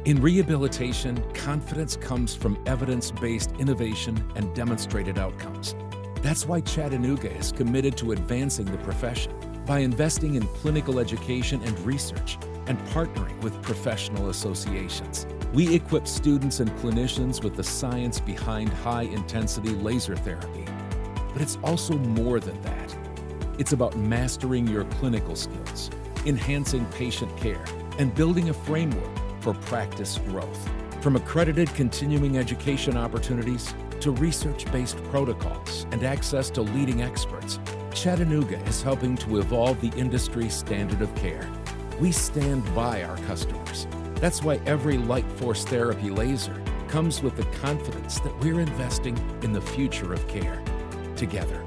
In rehabilitation, confidence comes from evidence-based innovation and demonstrated outcomes. That's why Chattanooga is committed to advancing the profession by investing in clinical education and research and partnering with professional associations. We equip students and clinicians with the science behind high-intensity laser therapy. But it's also more than that. It's about mastering your clinical skills, enhancing patient care, and building a framework for practice growth. From accredited continuing education opportunities to research-based protocols and access to leading experts, Chattanooga is helping to evolve the industry's standard of care. We stand by our customers. That's why every LightForce therapy laser comes with the confidence that we're investing in the future of care together.